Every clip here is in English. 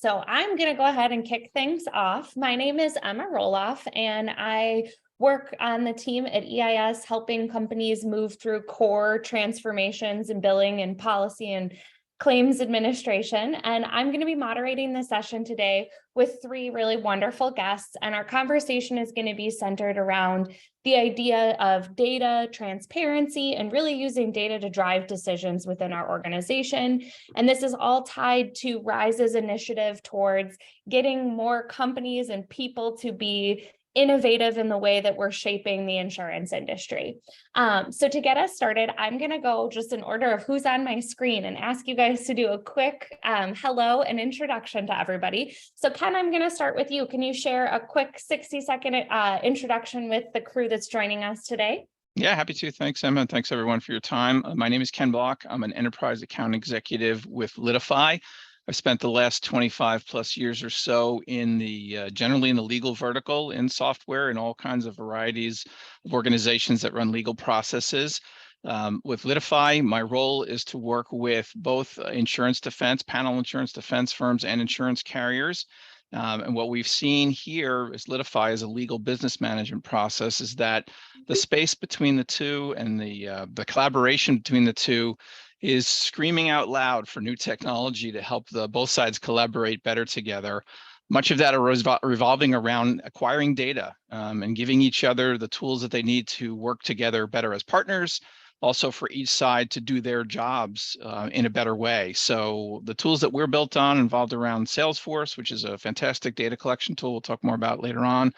So I'm going to go ahead and kick things off. My name is Ema Roloff, and I work on the team at EIS, helping companies move through core transformations in billing and policy and claims administration. And I'm going to be moderating the session today with three really wonderful guests. And our conversation is going to be centered around the idea of data transparency and really using data to drive decisions within our organization. And this is all tied to RISE's initiative towards getting more companies and people to be innovative in the way that we're shaping the insurance industry. So to get us started, I'm going to go just in order of who's on my screen and ask you guys to do a quick hello and introduction to everybody. So Ken, I'm going to start with you. Can you share a quick 60-second introduction with the crew that's joining us today? Yeah, happy to. Thanks, Emma. And thanks, everyone, for your time. My name is Ken Block. I'm an enterprise account executive with Litify. I've spent the last 25 plus years or so in the generally in the legal vertical in software and all kinds of varieties of organizations that run legal processes. With Litify, my role is to work with both insurance defense, panel insurance defense firms and insurance carriers. And what we've seen here is Litify as a legal business management process is that the space between the two and the collaboration between the two is screaming out loud for new technology to help both sides collaborate better together. Much of that is revolving around acquiring data and giving each other the tools that they need to work together better as partners, also for each side to do their jobs in a better way. So the tools that we're built on involved around Salesforce, which is a fantastic data collection tool we'll talk more about later on.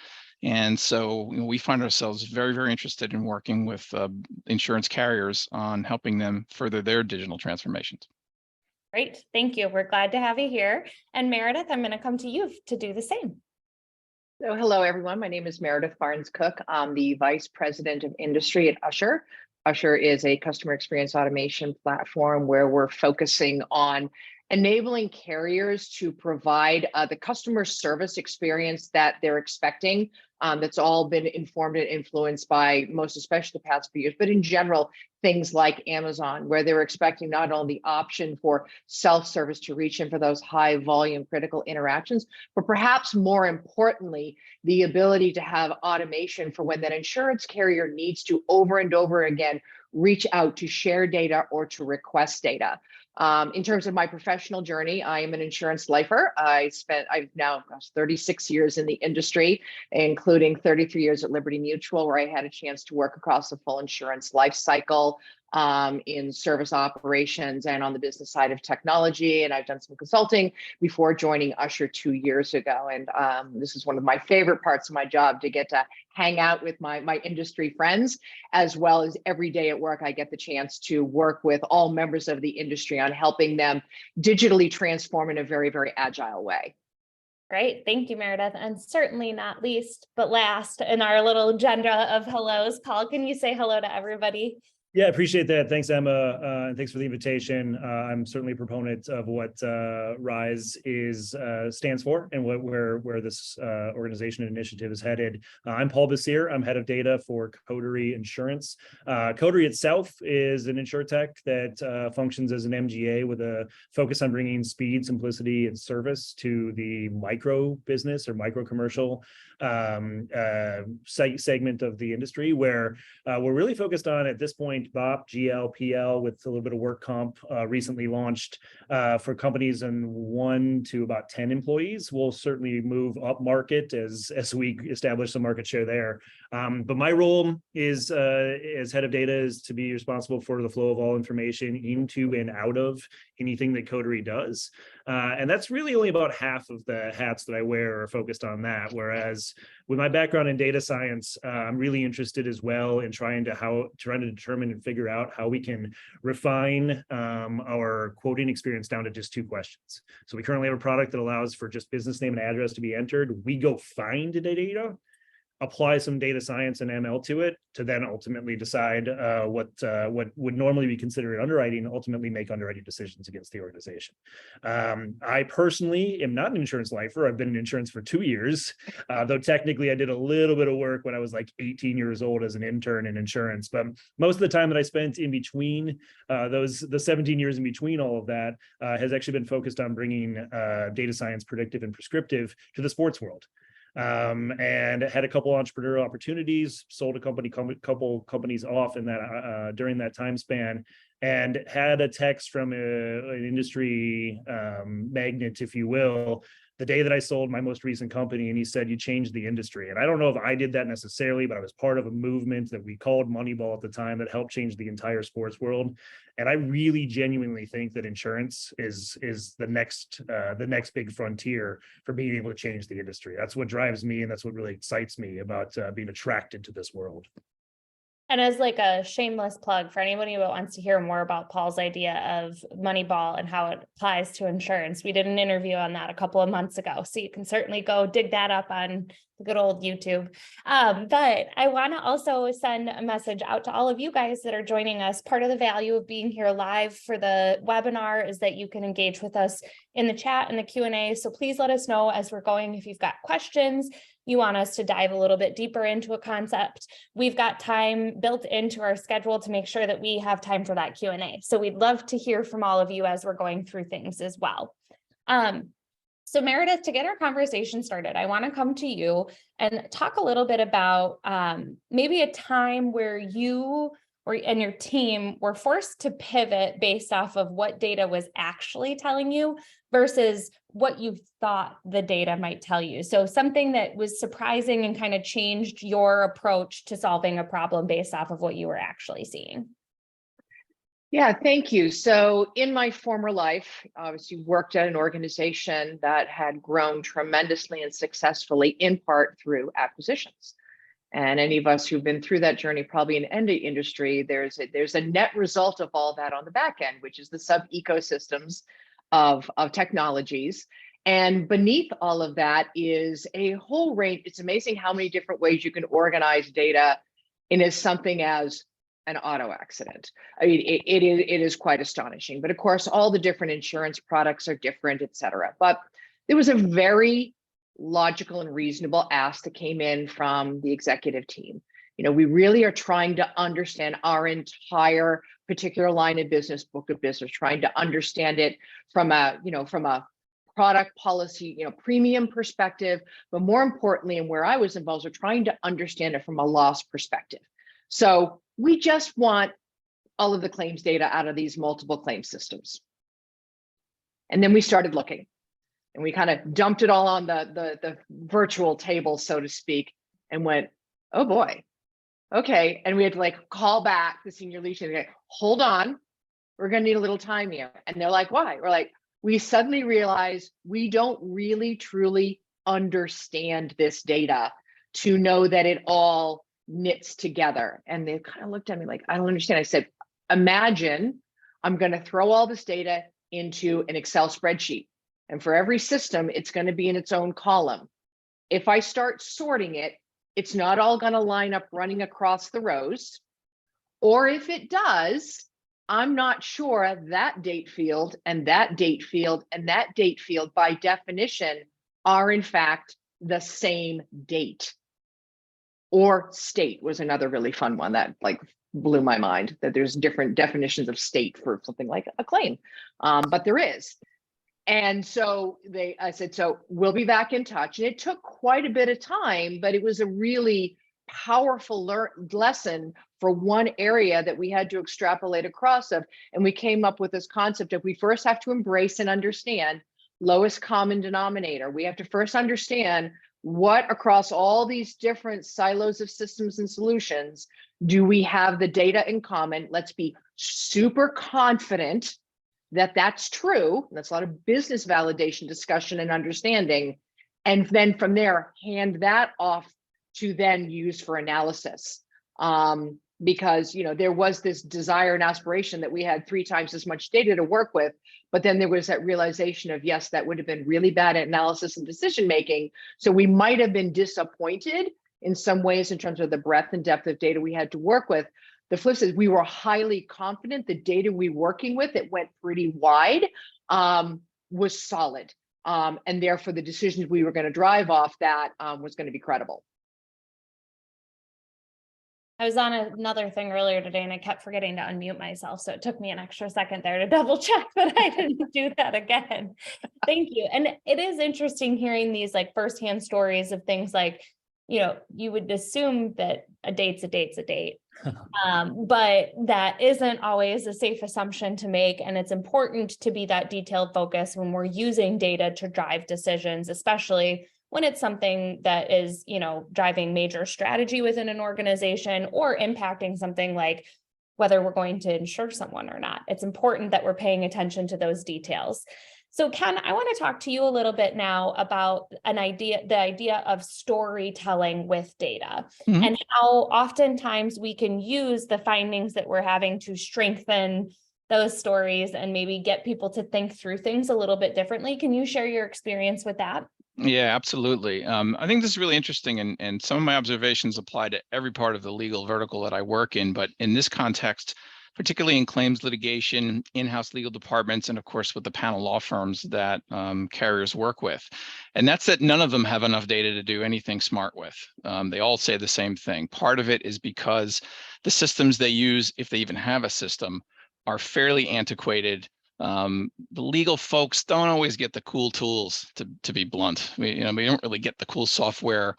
And so we find ourselves very, very interested in working with insurance carriers on helping them further their digital transformations. Great, thank you. We're glad to have you here. And Meredith, I'm going to come to you to do the same. So hello, everyone. My name is Meredith Barnes-Cook. I'm the Vice President of Industry at Ushur. Ushur is a customer experience automation platform where we're focusing on enabling carriers to provide the customer service experience that they're expecting. That's all been informed and influenced by most especially the past few years, but in general, things like Amazon, where they're expecting not only the option for self-service to reach in for those high volume critical interactions, but perhaps more importantly, the ability to have automation for when that insurance carrier needs to over and over again reach out to share data or to request data. In terms of my professional journey, I am an insurance lifer. I've now 36 years in the industry, including 33 years at Liberty Mutual, where I had a chance to work across the full insurance life cycle in service operations and on the business side of technology. And I've done some consulting before joining Ushur 2 years ago. And this is one of my favorite parts of my job, to get to hang out with my industry friends, as well as every day at work, I get the chance to work with all members of the industry on helping them digitally transform in a very, very agile way. Great. Thank you, Meredith. And certainly not least, but last in our little agenda of hellos, Paul, can you say hello to everybody? Yeah, appreciate that. Thanks, Emma, and thanks for the invitation. I'm certainly a proponent of what RISE stands for and where this organization and initiative is headed. I'm Paul Bessire. I'm head of data for Coterie Insurance. Coterie itself is an insurtech that functions as an MGA with a focus on bringing speed, simplicity, and service to the micro business or micro commercial segment of the industry, where we're really focused on, at this point, BOP, GL, PL, with a little bit of work comp, recently launched for companies in 1 to about 10 employees. We'll certainly move up market as we establish some market share there. But my role is as head of data is to be responsible for the flow of all information into and out of anything that Coterie does. And that's really only about half of the hats that I wear are focused on that. Whereas with my background in data science, I'm really interested as well in trying to determine and figure out how we can refine our quoting experience down to just 2 questions. So we currently have a product that allows for just business name and address to be entered. We go find the data. apply some data science and ML to it to then ultimately decide what would normally be considered underwriting, ultimately make underwriting decisions against the organization. I personally am not an insurance lifer. I've been in insurance for 2 years, though technically I did a little bit of work when I was like 18 years old as an intern in insurance. But most of the time that I spent in between the 17 years in between all of that has actually been focused on bringing data science, predictive and prescriptive to the sports world. And had a couple entrepreneurial opportunities, sold a couple companies off in that during that time span, and had a text from an industry magnate, if you will, the day that I sold my most recent company, and he said, "You changed the industry." And I don't know if I did that necessarily, but I was part of a movement that we called Moneyball at the time that helped change the entire sports world. And I really genuinely think that insurance is the next big frontier for being able to change the industry. That's what drives me, and that's what really excites me about being attracted to this world. And as like a shameless plug for anybody who wants to hear more about Paul's idea of Moneyball and how it applies to insurance, we did an interview on that a couple of months ago. So you can certainly go dig that up on the good old YouTube. But I want to also send a message out to all of you guys that are joining us. Part of the value of being here live for the webinar is that you can engage with us in the chat and the Q&A. So please let us know as we're going if you've got questions, you want us to dive a little bit deeper into a concept. We've got time built into our schedule to make sure that we have time for that Q&A. So we'd love to hear from all of you as we're going through things as well. So Meredith, to get our conversation started, I want to come to you and talk a little bit about maybe a time where you and your team were forced to pivot based off of what data was actually telling you versus what you thought the data might tell you. So something that was surprising and kind of changed your approach to solving a problem based off of what you were actually seeing. Yeah, thank you. So in my former life, obviously worked at an organization that had grown tremendously and successfully, in part through acquisitions. And any of us who've been through that journey, probably in any industry, there's a net result of all that on the back end, which is the sub ecosystems of technologies. And beneath all of that is a whole range. It's amazing how many different ways you can organize data in as something as an auto accident. I mean, it is quite astonishing. But of course, all the different insurance products are different, et cetera. But there was a very logical and reasonable ask that came in from the executive team. You know, we really are trying to understand our entire particular line of business, book of business, trying to understand it from a product policy, premium perspective, but more importantly, and where I was involved, we're trying to understand it from a loss perspective. So we just want all of the claims data out of these multiple claim systems. And then we started looking. And we kind of dumped it all on the virtual table, so to speak, and went, oh boy, okay. And we had to like call back the senior leadership and go, hold on, we're gonna need a little time here. And they're like, why? We're like, we suddenly realized we don't really truly understand this data to know that it all knits together. And they kind of looked at me like, I don't understand. I said, imagine I'm gonna throw all this data into an Excel spreadsheet. And for every system, it's going to be in its own column. If I start sorting it, it's not all going to line up running across the rows. Or if it does, I'm not sure that date field and that date field and that date field by definition are in fact the same date. Or state was another really fun one that like blew my mind, that there's different definitions of state for something like a claim, but there is. And so I said, so we'll be back in touch. And it took quite a bit of time, but it was a really powerful lesson for one area that we had to extrapolate across of. And we came up with this concept of we first have to embrace and understand lowest common denominator. We have to first understand what across all these different silos of systems and solutions do we have the data in common. Let's be super confident that that's true. That's a lot of business validation discussion and understanding. And then from there, hand that off to then use for analysis. Because there was this desire and aspiration that we had 3 times as much data to work with, but then there was that realization of, yes, that would have been really bad at analysis and decision making. So we might have been disappointed in some ways in terms of the breadth and depth of data we had to work with. The flip side is we were highly confident the data we were working with, it went pretty wide, was solid. And therefore the decisions we were going to drive off that was going to be credible. I was on another thing earlier today and I kept forgetting to unmute myself. So it took me an extra second there to double check, but I didn't do that again. Thank you. And it is interesting hearing these like firsthand stories of things like, you know, you would assume that a date's a date's a date, but that isn't always a safe assumption to make. And it's important to be that detailed focus when we're using data to drive decisions, especially when it's something that is, you know, driving major strategy within an organization or impacting something like whether we're going to insure someone or not. It's important that we're paying attention to those details. So Ken, I want to talk to you a little bit now about the idea of storytelling with data and how oftentimes we can use the findings that we're having to strengthen those stories and maybe get people to think through things a little bit differently. Can you share your experience with that? Yeah, absolutely. I think this is really interesting, and some of my observations apply to every part of the legal vertical that I work in, but in this context, particularly in claims litigation, in-house legal departments, and of course with the panel law firms that carriers work with. And that's that none of them have enough data to do anything smart with. They all say the same thing. Part of it is because the systems they use, if they even have a system, are fairly antiquated. The legal folks don't always get the cool tools, to be blunt. We don't really get the cool software.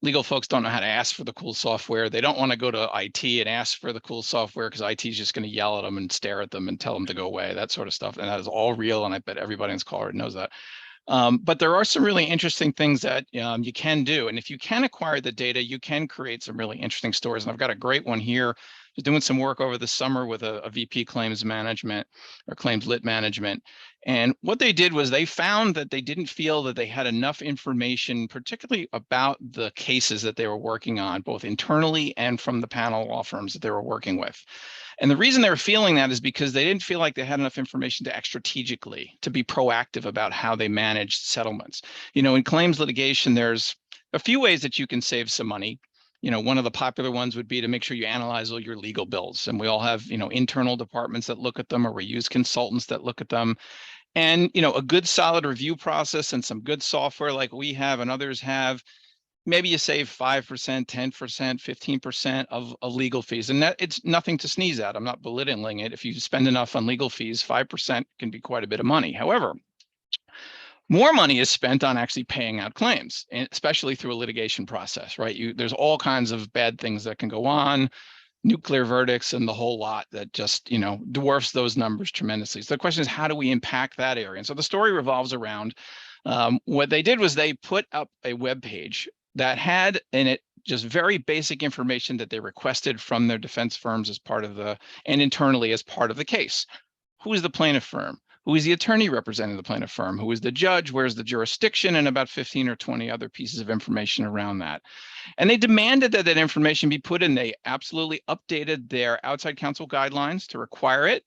Legal folks don't know how to ask for the cool software. They don't want to go to IT and ask for the cool software because IT is just going to yell at them and stare at them and tell them to go away, that sort of stuff. And that is all real. And I bet everybody in this call already knows that. But there are some really interesting things that you can do. And if you can acquire the data, you can create some really interesting stories. And I've got a great one here. I was doing some work over the summer with a VP claims management or claims lit management. And what they did was they found that they didn't feel that they had enough information, particularly about the cases that they were working on, both internally and from the panel law firms that they were working with. And the reason they were feeling that is because they didn't feel like they had enough information to act strategically, to be proactive about how they managed settlements. You know, in claims litigation, there's a few ways that you can save some money. You know, one of the popular ones would be to make sure you analyze all your legal bills. And we all have, you know, internal departments that look at them, or we use consultants that look at them. And, you know, a good solid review process and some good software like we have and others have, maybe you save 5%, 10%, 15% of legal fees. And that it's nothing to sneeze at. I'm not belittling it. If you spend enough on legal fees, 5% can be quite a bit of money. However, more money is spent on actually paying out claims, especially through a litigation process, right? There's all kinds of bad things that can go on, nuclear verdicts and the whole lot that just, you know, dwarfs those numbers tremendously. So the question is, how do we impact that area? And so the story revolves around what they did was they put up a web page that had in it just very basic information that they requested from their defense firms as part of and internally as part of the case. Who is the plaintiff firm? Who is the attorney representing the plaintiff firm? Who is the judge? Where's the jurisdiction? And about 15 or 20 other pieces of information around that. And they demanded that that information be put in. They absolutely updated their outside counsel guidelines to require it.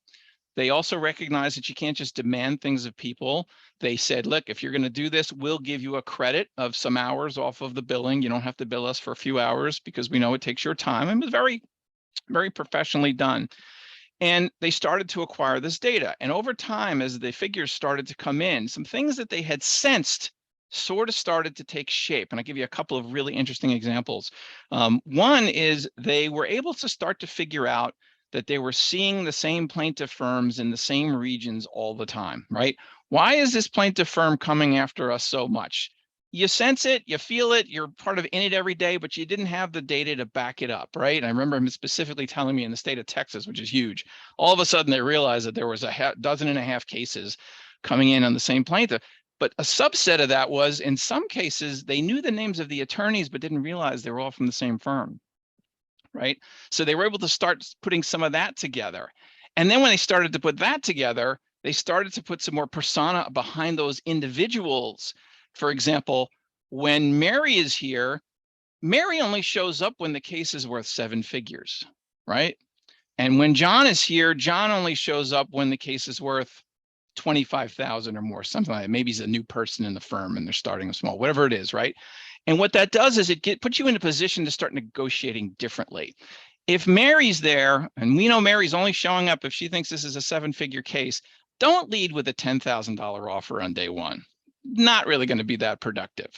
They also recognize that you can't just demand things of people. They said, look, if you're going to do this, we'll give you a credit of some hours off of the billing. You don't have to bill us for a few hours because we know it takes your time. And it was very, very professionally done. And they started to acquire this data. And over time, as the figures started to come in, some things that they had sensed sort of started to take shape. And I'll give you a couple of really interesting examples. One is they were able to start to figure out that they were seeing the same plaintiff firms in the same regions all the time, right? Why is this plaintiff firm coming after us so much? You sense it, you feel it, you're part of in it every day, but you didn't have the data to back it up, right? And I remember him specifically telling me in the state of Texas, which is huge, all of a sudden they realized that there was a dozen and a half cases coming in on the same plaintiff. But a subset of that was, in some cases, they knew the names of the attorneys, but didn't realize they were all from the same firm, right? So they were able to start putting some of that together. And then when they started to put that together, they started to put some more persona behind those individuals. For example, when Mary is here, Mary only shows up when the case is worth 7 figures, right? And when John is here, John only shows up when the case is worth 25,000 or more, something like that. Maybe he's a new person in the firm and they're starting small, whatever it is, right? And what that does is it puts you in a position to start negotiating differently. If Mary's there, and we know Mary's only showing up if she thinks this is a 7-figure case, don't lead with a $10,000 offer on day one. Not really going to be that productive.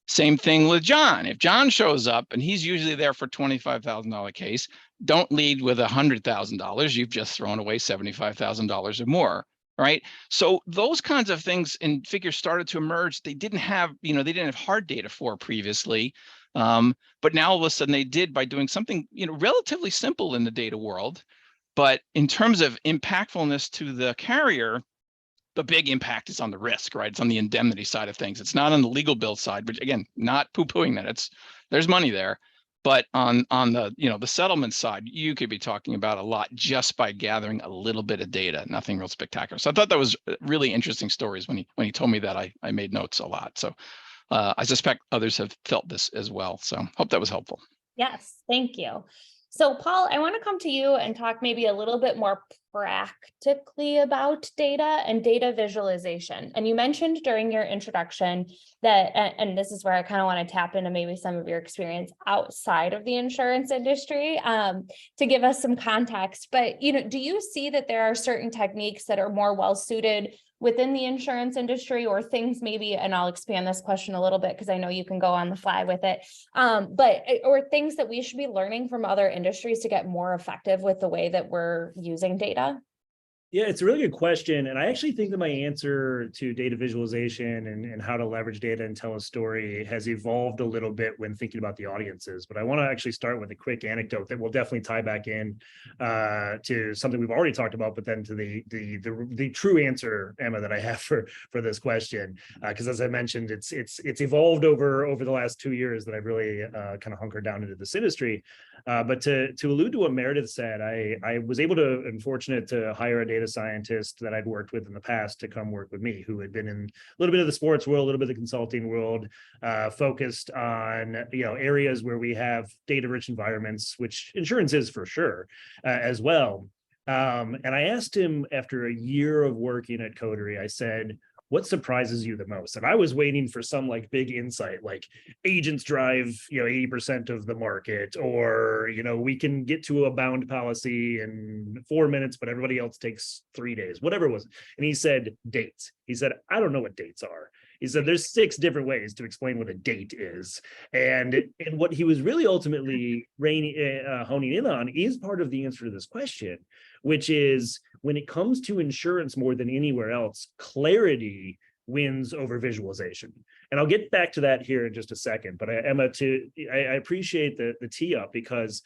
Same thing with John. If John shows up and he's usually there for $25,000 case, don't lead with $100,000. You've just thrown away $75,000 or more, right? So those kinds of things and figures started to emerge. They didn't have, they didn't have hard data for previously, but now all of a sudden they did by doing something, relatively simple in the data world. But in terms of impactfulness to the carrier, the big impact is on the risk, right? It's on the indemnity side of things. It's not on the legal bill side, but again, not poo-pooing that. There's money there. But on the, the settlement side, you could be talking about a lot just by gathering a little bit of data, nothing real spectacular. So I thought that was really interesting stories when he told me that. I made notes a lot. So I suspect others have felt this as well. So hope that was helpful. Yes, thank you. So Paul, I want to come to you and talk maybe a little bit more practically about data and data visualization. And you mentioned during your introduction that, and this is where I kind of want to tap into maybe some of your experience outside of the insurance industry to give us some context. But, do you see that there are certain techniques that are more well suited within the insurance industry, or things maybe, and I'll expand this question a little bit because I know you can go on the fly with it, or things that we should be learning from other industries to get more effective with the way that we're using data? Yeah, it's a really good question. And I actually think that my answer to data visualization and how to leverage data and tell a story has evolved a little bit when thinking about the audiences. But I want to actually start with a quick anecdote that will definitely tie back in to something we've already talked about, but then to the true answer, Emma, that I have for this question. Because as I mentioned, it's evolved over the last 2 years that I've really kind of hunkered down into this industry. But to allude to what Meredith said, I was able to, and fortunate to hire a data scientist that I'd worked with in the past to come work with me, who had been in a little bit of the sports world, a little bit of the consulting world, focused on areas where we have data-rich environments, which insurance is for sure, as well. And I asked him after a year of working at Coterie, I said, what surprises you the most? And I was waiting for some big insight, like agents drive 80% of the market, or we can get to a bound policy in 4 minutes, but everybody else takes 3 days, whatever it was. And he said dates. He said, I don't know what dates are. He said there's 6 different ways to explain what a date is. And what he was really ultimately honing in on is part of the answer to this question, which is when it comes to insurance more than anywhere else, clarity wins over visualization. And I'll get back to that here in just a second. But Emma, I appreciate the tee up, because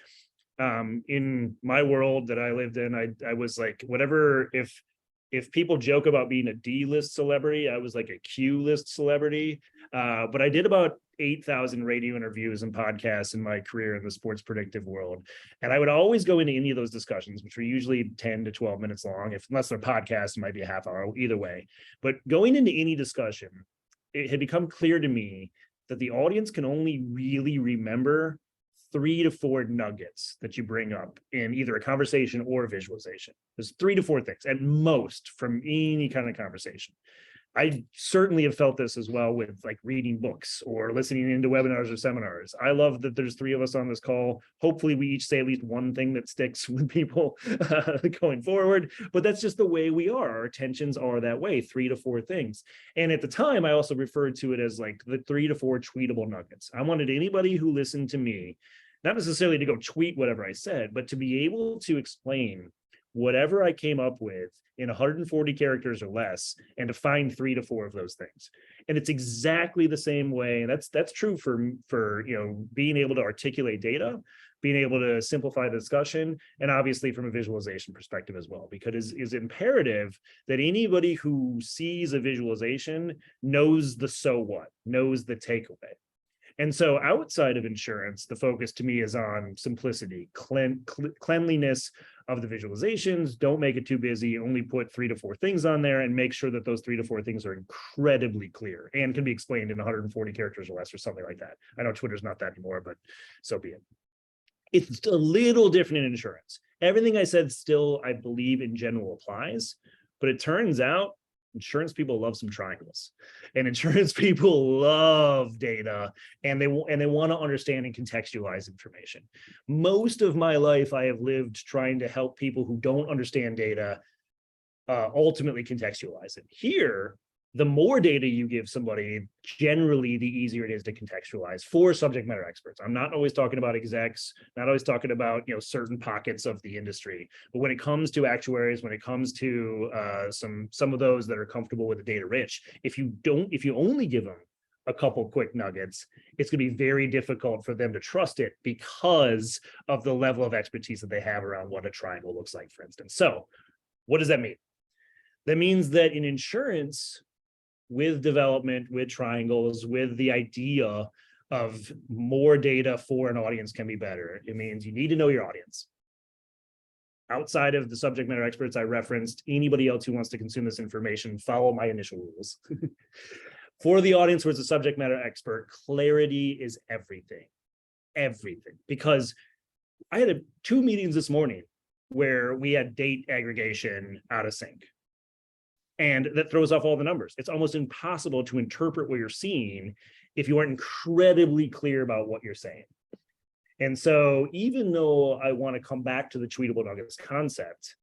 in my world that I lived in, I was like, whatever, if people joke about being a D-list celebrity, I was like a Q-list celebrity. But I did about 8,000 radio interviews and podcasts in my career in the sports predictive world. And I would always go into any of those discussions, which were usually 10 to 12 minutes long. Unless they're podcasts, it might be a half hour, either way. But going into any discussion, it had become clear to me that the audience can only really remember 3 to 4 nuggets that you bring up in either a conversation or a visualization. There's 3 to 4 things at most from any kind of conversation. I certainly have felt this as well with reading books or listening into webinars or seminars. I love that there's 3 of us on this call. Hopefully we each say at least one thing that sticks with people going forward, but that's just the way we are. Our attentions are that way, 3 to 4 things. And at the time, I also referred to it as the 3 to 4 tweetable nuggets. I wanted anybody who listened to me, not necessarily to go tweet whatever I said, but to be able to explain whatever I came up with in 140 characters or less, and to find 3 to 4 of those things. And it's exactly the same way. And that's true for being able to articulate data, being able to simplify the discussion, and obviously from a visualization perspective as well, because it's imperative that anybody who sees a visualization knows the so what, knows the takeaway. And so outside of insurance, the focus to me is on simplicity, cleanliness of the visualizations. Don't make it too busy. Only put 3 to 4 things on there, and make sure that those 3 to 4 things are incredibly clear and can be explained in 140 characters or less, or something like that. I know Twitter's not that anymore, but so be it. It's a little different in insurance. Everything I said still, I believe, in general applies. But it turns out insurance people love some triangles, and insurance people love data, and they want to understand and contextualize information. Most of my life, I have lived trying to help people who don't understand data ultimately contextualize it. Here, the more data you give somebody, generally the easier it is to contextualize for subject matter experts. I'm not always talking about execs, not always talking about certain pockets of the industry, but when it comes to actuaries, when it comes to some of those that are comfortable with the data rich, if you only give them a couple quick nuggets, it's going to be very difficult for them to trust it because of the level of expertise that they have around what a triangle looks like, for instance. So what does that mean? That means that in insurance, with development, with triangles, with the idea of more data for an audience can be better, it means you need to know your audience. Outside of the subject matter experts I referenced, anybody else who wants to consume this information, follow my initial rules. For the audience who is a subject matter expert, clarity is everything. Everything. Because I had 2 meetings this morning where we had date aggregation out of sync. And that throws off all the numbers. It's almost impossible to interpret what you're seeing if you aren't incredibly clear about what you're saying. And so even though I want to come back to the tweetable nuggets concept,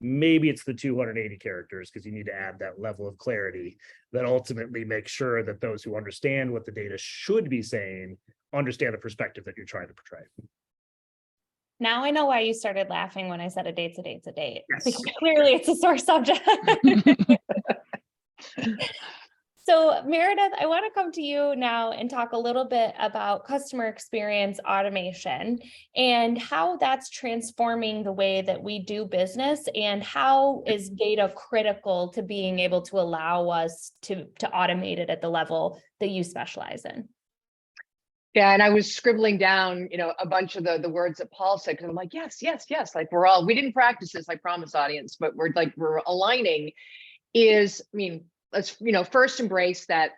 maybe it's the 280 characters, because you need to add that level of clarity that ultimately makes sure that those who understand what the data should be saying understand the perspective that you're trying to portray. Now I know why you started laughing when I said a date's a date's a date. Yes. Because clearly it's a sore subject. So Meredith, I want to come to you now and talk a little bit about customer experience automation and how that's transforming the way that we do business, and how is data critical to being able to allow us to automate it at the level that you specialize in. Yeah, and I was scribbling down, a bunch of the words that Paul said, because I'm like, yes. Like we didn't practice this, I promise, audience, but we're aligning. Let's first embrace that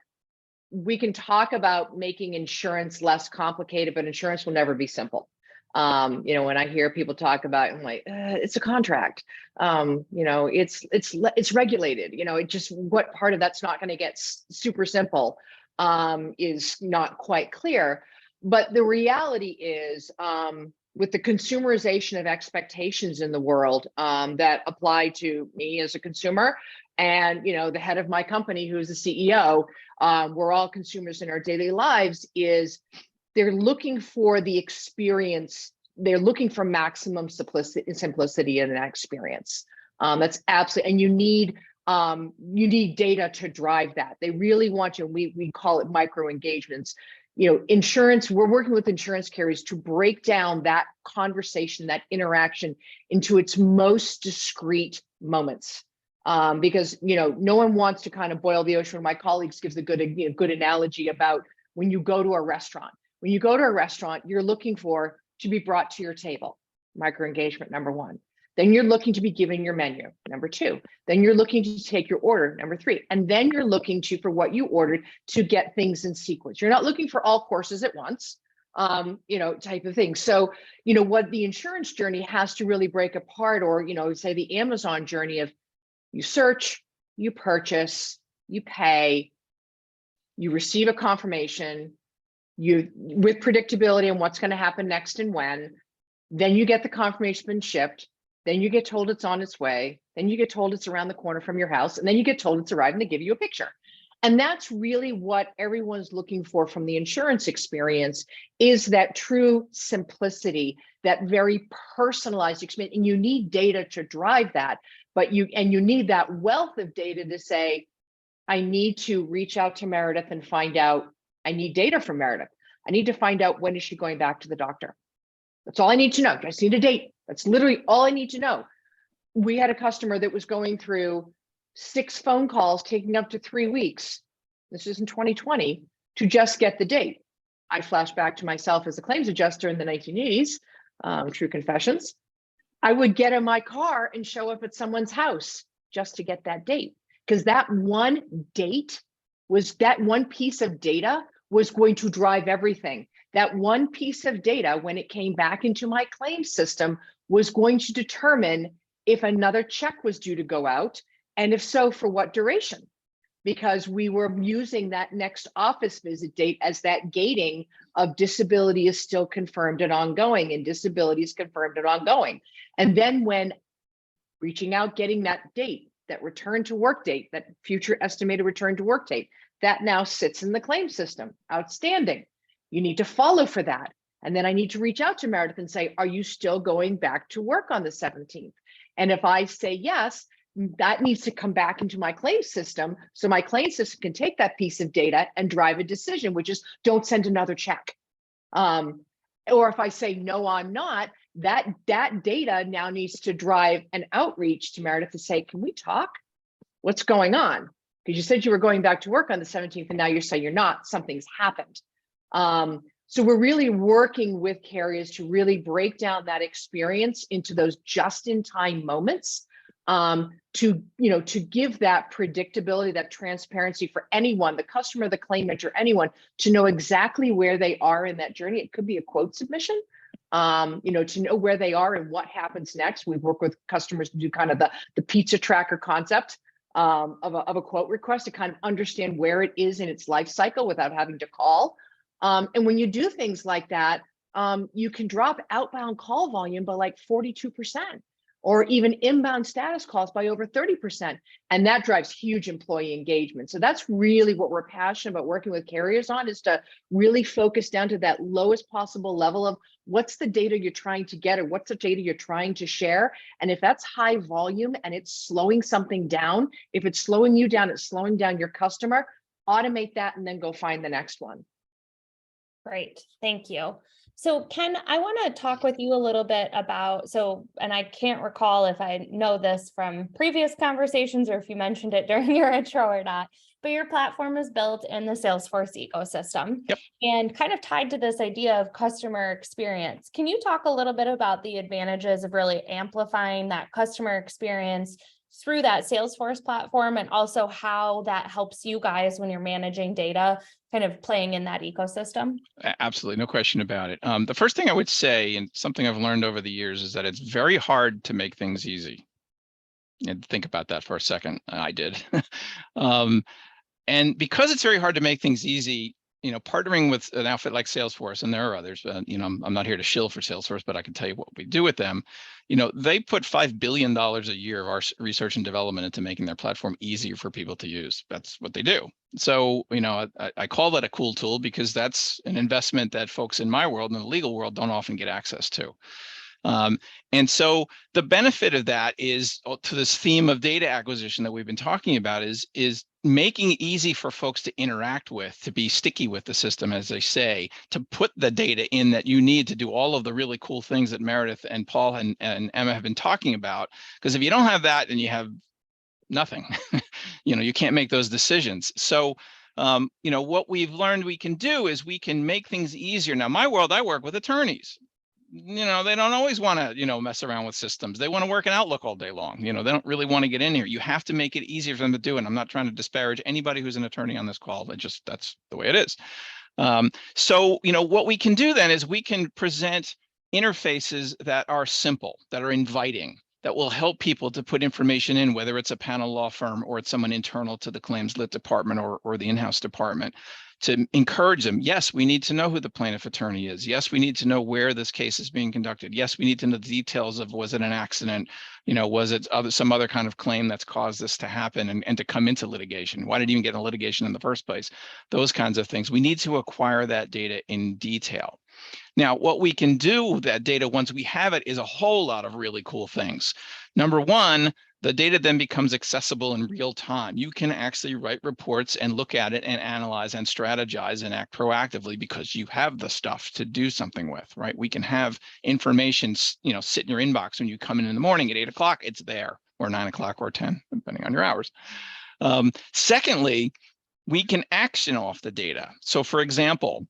we can talk about making insurance less complicated, but insurance will never be simple. When I hear people talk about it, I'm like, it's a contract. It's regulated. It just, what part of that's not going to get super simple is not quite clear. But the reality is, with the consumerization of expectations in the world that apply to me as a consumer, and the head of my company, who's the CEO, we're all consumers in our daily lives, is they're looking for the experience. They're looking for maximum simplicity in that experience. That's absolutely, and you need data to drive that. They really want you. We call it micro engagements. Insurance, we're working with insurance carriers to break down that conversation, that interaction, into its most discrete moments. Because no one wants to kind of boil the ocean. One of my colleagues gives a good analogy about when you go to a restaurant. When you go to a restaurant, you're looking for to be brought to your table. Micro engagement, number 1. Then you're looking to be given your menu, number 2. Then you're looking to take your order, number 3. And then you're looking for what you ordered to get things in sequence. You're not looking for all courses at once, type of thing. So, what the insurance journey has to really break apart, or, say the Amazon journey of you search, you purchase, you pay, you receive a confirmation, with predictability on what's going to happen next and when, then you get the confirmation been shipped. Then you get told it's on its way. Then you get told it's around the corner from your house. And then you get told it's arrived and they give you a picture. And that's really what everyone's looking for from the insurance experience, is that true simplicity, that very personalized experience. And you need data to drive that, but you need that wealth of data to say, I need to reach out to Meredith and find out, I need data from Meredith. I need to find out, when is she going back to the doctor? That's all I need to know. I just need a date. That's literally all I need to know. We had a customer that was going through 6 phone calls, taking up to 3 weeks. This is in 2020, to just get the date. I flash back to myself as a claims adjuster in the 1980s, true confessions. I would get in my car and show up at someone's house just to get that date, because that one date was, that one piece of data was going to drive everything. That one piece of data, when it came back into my claim system, was going to determine if another check was due to go out, And if so, for what duration? Because we were using that next office visit date as that gating of disability is still confirmed and ongoing, and disability is confirmed and ongoing. And then when reaching out, getting that date, that return to work date, that future estimated return to work date, that now sits in the claim system, outstanding. You need to follow for that. And then I need to reach out to Meredith and say, are you still going back to work on the 17th? And if I say yes, that needs to come back into my claim system, so my claim system can take that piece of data and drive a decision, which is don't send another check. Or if I say, no, I'm not, that data now needs to drive an outreach to Meredith to say, can we talk? What's going on? Because you said you were going back to work on the 17th and now you're saying you're not, something's happened. So we're really working with carriers to really break down that experience into those just-in-time moments, to give that predictability, that transparency for anyone, the customer, the claimant, or anyone, to know exactly where they are in that journey. It could be a quote submission, to know where they are and what happens next. We've worked with customers to do kind of the pizza tracker concept of a quote request, to kind of understand where it is in its life cycle without having to call. And when you do things like that, you can drop outbound call volume by like 42%, or even inbound status calls by over 30%. And that drives huge employee engagement. So that's really what we're passionate about working with carriers on, is to really focus down to that lowest possible level of what's the data you're trying to get, or what's the data you're trying to share. And if that's high volume and it's slowing something down, if it's slowing you down, it's slowing down your customer, automate that and then go find the next one. Great, thank you. So Ken, I want to talk with you a little bit about, and I can't recall if I know this from previous conversations or if you mentioned it during your intro or not, but your platform is built in the Salesforce ecosystem. Yep. And kind of tied to this idea of customer experience. Can you talk a little bit about the advantages of really amplifying that customer experience through that Salesforce platform, and also how that helps you guys when you're managing data, kind of playing in that ecosystem? Absolutely, no question about it. The first thing I would say, and something I've learned over the years, is that it's very hard to make things easy. And think about that for a second. I did. And because it's very hard to make things easy, partnering with an outfit like Salesforce, and there are others, I'm not here to shill for Salesforce, but I can tell you what we do with them. They put $5 billion a year of our research and development into making their platform easier for people to use. That's what they do. So, I call that a cool tool, because that's an investment that folks in my world, in the legal world, don't often get access to. And so the benefit of that is, to this theme of data acquisition that we've been talking about, is making it easy for folks to interact with, to be sticky with the system, as they say, to put the data in that you need to do all of the really cool things that Meredith and Paul and Emma have been talking about. Because if you don't have that, then you have nothing. You can't make those decisions. So what we've learned we can do is we can make things easier. Now, my world, I work with attorneys. They don't always want to, mess around with systems. They want to work in Outlook all day long. They don't really want to get in here. You have to make it easier for them to do. And I'm not trying to disparage anybody who's an attorney on this call. That's the way it is. So, what we can do then is we can present interfaces that are simple, that are inviting, that will help people to put information in, whether it's a panel law firm or it's someone internal to the claims lit department or the in-house department, to encourage them. Yes, we need to know who the plaintiff attorney is. Yes, we need to know where this case is being conducted. Yes, we need to know the details of, was it an accident? Was it some other kind of claim that's caused this to happen and to come into litigation? Why did it even get in litigation in the first place? Those kinds of things. We need to acquire that data in detail. Now, what we can do with that data once we have it is a whole lot of really cool things. Number one, the data then becomes accessible in real time. You can actually write reports and look at it and analyze and strategize and act proactively, because you have the stuff to do something with, right? We can have information, sit in your inbox when you come in the morning at 8 o'clock, it's there, or 9 o'clock or 10, depending on your hours. Secondly, we can action off the data. So for example,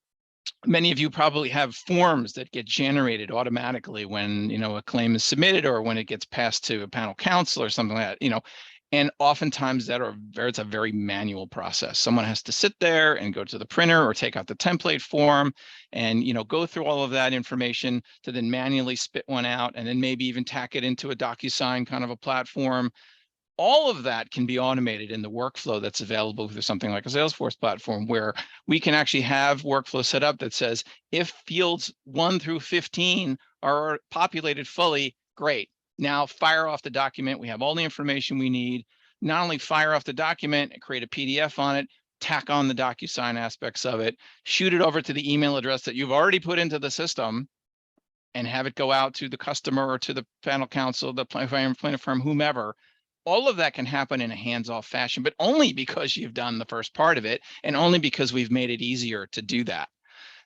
many of you probably have forms that get generated automatically when a claim is submitted, or when it gets passed to a panel counsel or something like that. And oftentimes it's a very manual process. Someone has to sit there and go to the printer or take out the template form and go through all of that information to then manually spit one out, and then maybe even tack it into a DocuSign kind of a platform. All of that can be automated in the workflow that's available through something like a Salesforce platform, where we can actually have workflow set up that says, if fields 1 through 15 are populated fully, great. Now fire off the document. We have all the information we need. Not only fire off the document, create a PDF on it, tack on the DocuSign aspects of it, shoot it over to the email address that you've already put into the system, and have it go out to the customer or to the panel counsel, the plaintiff firm, whomever. All of that can happen in a hands-off fashion, but only because you've done the first part of it, and only because we've made it easier to do that.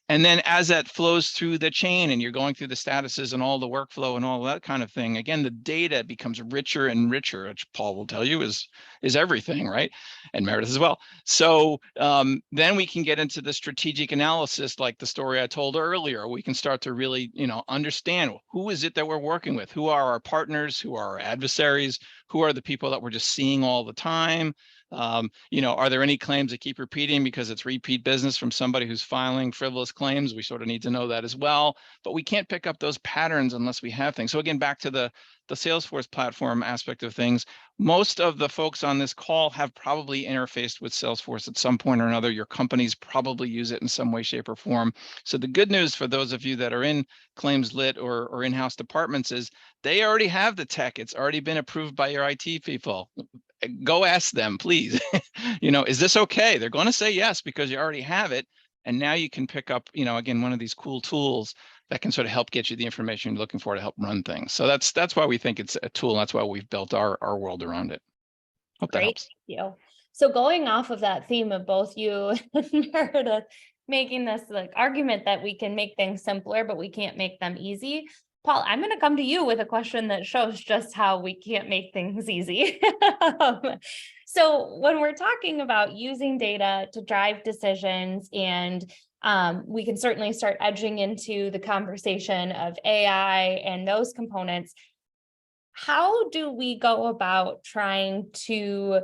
And then as that flows through the chain and you're going through the statuses and all the workflow and all that kind of thing, again, the data becomes richer and richer, which Paul will tell you is everything, right? And Meredith as well. So then we can get into the strategic analysis, like the story I told earlier. We can start to really, understand who is it that we're working with? Who are our partners? Who are our adversaries? Who are the people that we're just seeing all the time? Are there any claims that keep repeating because it's repeat business from somebody who's filing frivolous claims? We sort of need to know that as well, but we can't pick up those patterns unless we have things. So again, back to the Salesforce platform aspect of things, most of the folks on this call have probably interfaced with Salesforce at some point or another. Your companies probably use it in some way, shape, or form. So the good news for those of you that are in claims lit or in-house departments is they already have the tech. It's already been approved by your IT people. Go ask them, please. Is this okay? They're going to say yes because you already have it. And now you can pick up, again, one of these cool tools that can sort of help get you the information you're looking for to help run things. So that's why we think it's a tool. That's why we've built our world around it. Hope that helps. Thank you. So going off of that theme of both you and Meredith making this argument that we can make things simpler, but we can't make them easy. Paul, I'm going to come to you with a question that shows just how we can't make things easy. So when we're talking about using data to drive decisions, and we can certainly start edging into the conversation of AI and those components, how do we go about trying to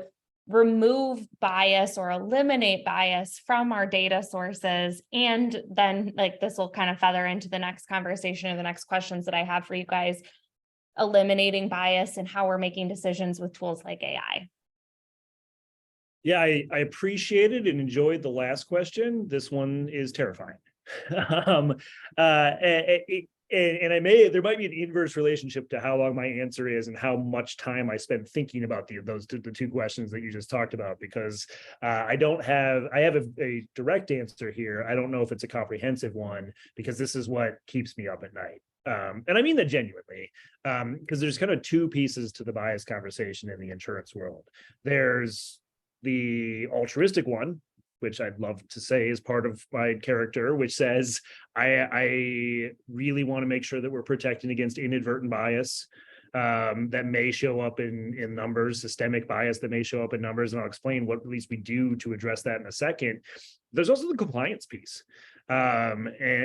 remove bias or eliminate bias from our data sources? And then this will kind of feather into the next conversation or the next questions that I have for you guys, eliminating bias and how we're making decisions with tools like AI. Yeah, I appreciated and enjoyed the last question. This one is terrifying. And there might be an inverse relationship to how long my answer is and how much time I spend thinking about the two questions that you just talked about, because I have a direct answer here. I don't know if it's a comprehensive one, because this is what keeps me up at night. And I mean that genuinely, because there's kind of two pieces to the bias conversation in the insurance world. There's the altruistic one, which I'd love to say is part of my character, which says I really want to make sure that we're protecting against inadvertent bias that may show up in numbers, systemic bias that may show up in numbers, and I'll explain what at least we do to address that in a second. There's also the compliance piece,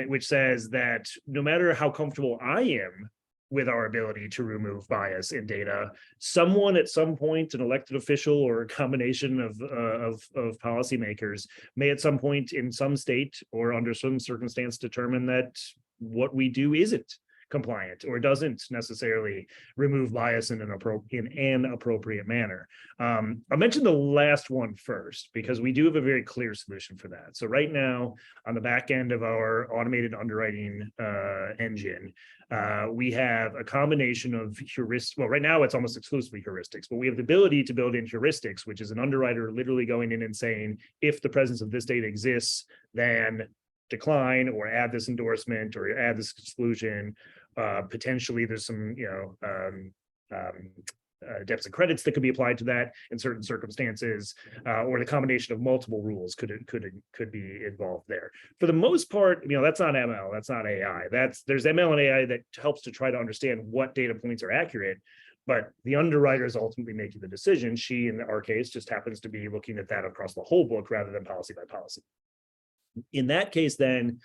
which says that no matter how comfortable I am with our ability to remove bias in data, someone at some point, an elected official or a combination of policymakers, may at some point in some state or under some circumstance determine that what we do isn't compliant or doesn't necessarily remove bias in an appropriate manner. I'll mention the last one first, because we do have a very clear solution for that. So right now, on the back end of our automated underwriting engine, we have a combination of heuristics. Well, right now it's almost exclusively heuristics, but we have the ability to build in heuristics, which is an underwriter literally going in and saying, if the presence of this data exists, then decline or add this endorsement or add this exclusion. Potentially there's some debits and credits that could be applied to that in certain circumstances, or the combination of multiple rules could be involved there. For the most part, that's not ML, that's not AI. There's ML and AI that helps to try to understand what data points are accurate, but the underwriter is ultimately making the decision. She, in our case, just happens to be looking at that across the whole book rather than policy by policy. In that case, then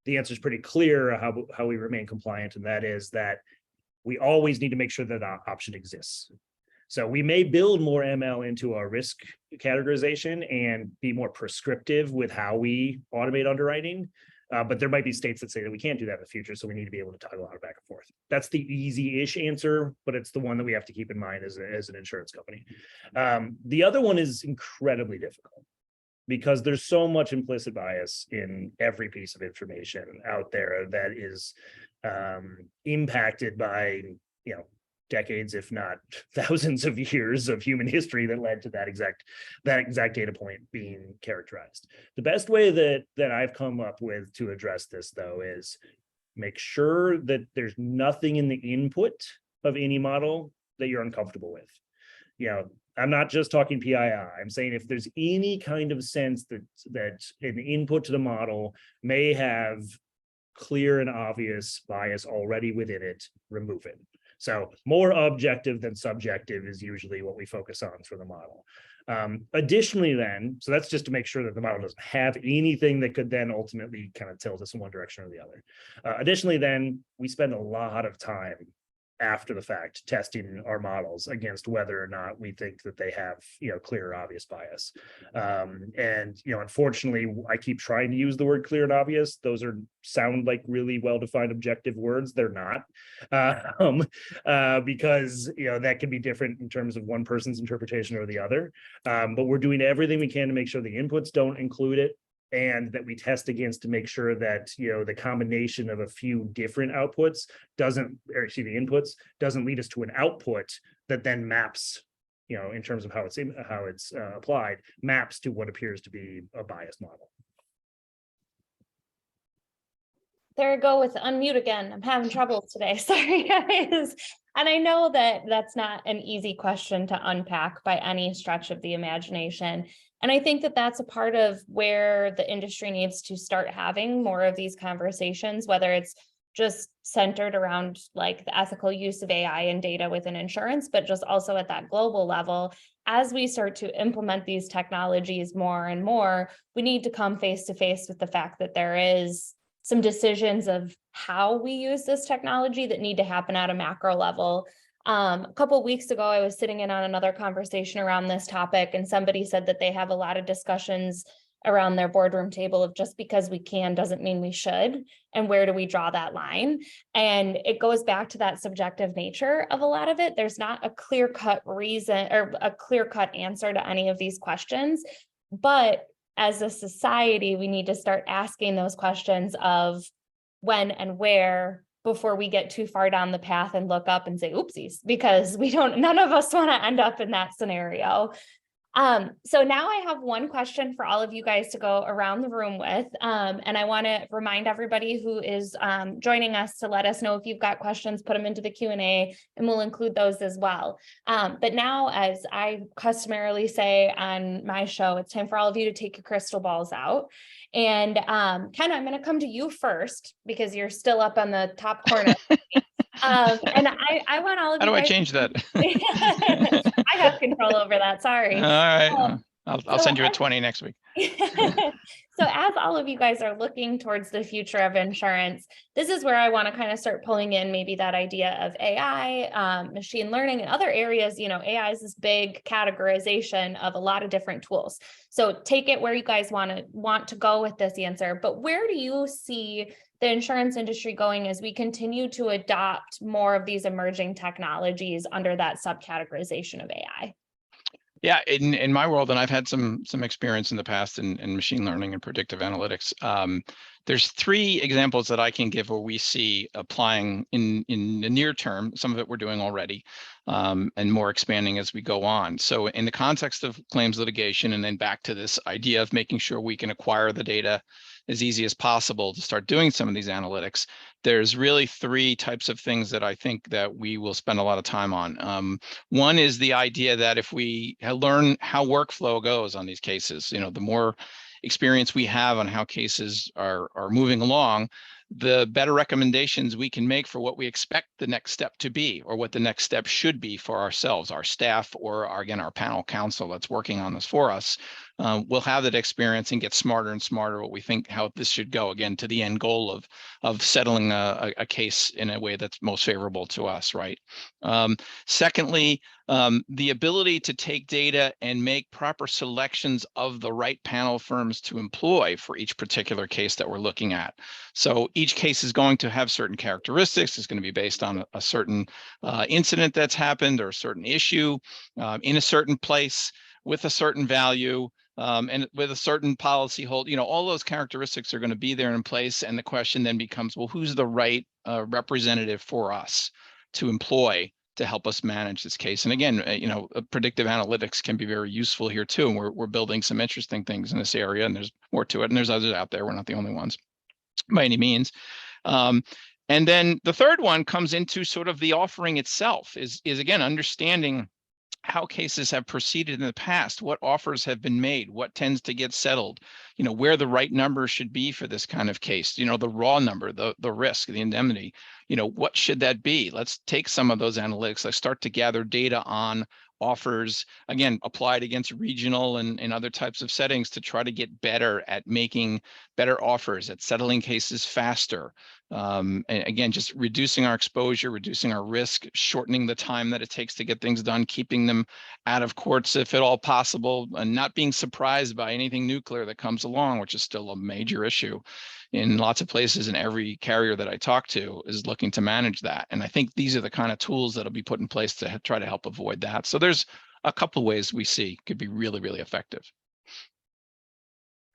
the answer is pretty clear how we remain compliant, and that is that we always need to make sure that that option exists. So we may build more ML into our risk categorization and be more prescriptive with how we automate underwriting, But there might be states that say that we can't do that in the future, so we need to be able to toggle a lot of back and forth. That's the easy-ish answer, but it's the one that we have to keep in mind as an insurance company. The other one is incredibly difficult because there's so much implicit bias in every piece of information out there that is impacted by, decades, if not thousands of years of human history that led to that exact data point being characterized. The best way that I've come up with to address this, though, is make sure that there's nothing in the input of any model that you're uncomfortable with. I'm not just talking PII. I'm saying if there's any kind of sense that an input to the model may have clear and obvious bias already within it, remove it. So more objective than subjective is usually what we focus on for the model. Additionally, then, so that's just to make sure that the model doesn't have anything that could then ultimately kind of tilt us in one direction or the other. Additionally, then, we spend a lot of time after the fact testing our models against whether or not we think that they have clear or obvious bias. And unfortunately, I keep trying to use the word clear and obvious. Those sound like really well-defined objective words. They're not, because that can be different in terms of one person's interpretation or the other. But we're doing everything we can to make sure the inputs don't include it, and that we test against to make sure that the combination of a few different inputs doesn't lead us to an output that then maps, in terms of how it's applied, maps to what appears to be a biased model. There I go with unmute again. I'm having trouble today. Sorry, guys. And I know that that's not an easy question to unpack by any stretch of the imagination. And I think that that's a part of where the industry needs to start having more of these conversations, whether it's just centered around like the ethical use of AI and data within insurance, but just also at that global level. As we start to implement these technologies more and more, we need to come face to face with the fact that there is some decisions of how we use this technology that need to happen at a macro level. A couple of weeks ago, I was sitting in on another conversation around this topic, and somebody said that they have a lot of discussions around their boardroom table of just because we can doesn't mean we should, and where do we draw that line? And it goes back to that subjective nature of a lot of it. There's not a clear-cut reason or a clear-cut answer to any of these questions, but as a society, we need to start asking those questions of when and where before we get too far down the path and look up and say, oopsies, because none of us want to end up in that scenario. So now I have one question for all of you guys to go around the room with. And I want to remind everybody who is joining us to let us know if you've got questions, put them into the Q&A, and we'll include those as well. But now, as I customarily say on my show, it's time for all of you to take your crystal balls out. And Ken, I'm going to come to you first because you're still up on the top corner. And I want all of you. How do I change that? I have control over that. Sorry. All right. I'll send you a 20 next week. So as all of you guys are looking towards the future of insurance, this is where I want to kind of start pulling in maybe that idea of AI, machine learning, and other areas. AI is this big categorization of a lot of different tools. So take it where you guys want to go with this answer. But where do you see the insurance industry going as we continue to adopt more of these emerging technologies under that subcategorization of AI? Yeah, in my world, and I've had some experience in the past in machine learning and predictive analytics. There's three examples that I can give where we see applying in the near term. Some of it we're doing already, and more expanding as we go on. So in the context of claims litigation, and then back to this idea of making sure we can acquire the data as easy as possible to start doing some of these analytics, there's really three types of things that I think that we will spend a lot of time on. One is the idea that if we learn how workflow goes on these cases, the more experience we have on how cases are moving along, the better recommendations we can make for what we expect the next step to be, or what the next step should be for ourselves, our staff, or again, our panel counsel that's working on this for us. We'll have that experience and get smarter and smarter what we think how this should go, again, to the end goal of settling a case in a way that's most favorable to us, right? Secondly, the ability to take data and make proper selections of the right panel firms to employ for each particular case that we're looking at. So each case is going to have certain characteristics. It's going to be based on a certain incident that's happened, or a certain issue in a certain place with a certain value. And with a certain policy hold, all those characteristics are going to be there in place. And the question then becomes, well, who's the right representative for us to employ to help us manage this case? And again, predictive analytics can be very useful here too. And we're building some interesting things in this area, and there's more to it. And there's others out there. We're not the only ones by any means. And then the third one comes into sort of the offering itself is again, understanding how cases have proceeded in the past, what offers have been made, what tends to get settled, where the right number should be for this kind of case, the raw number, the risk, the indemnity, what should that be? Let's take some of those analytics. Let's start to gather data on offers, again, applied against regional and other types of settings to try to get better at making better offers, at settling cases faster. And again, just reducing our exposure, reducing our risk, shortening the time that it takes to get things done, keeping them out of courts if at all possible, and not being surprised by anything nuclear that comes along, which is still a major issue in lots of places, and every carrier that I talk to is looking to manage that. And I think these are the kind of tools that'll be put in place to try to help avoid that. So there's a couple of ways we see could be really, really effective.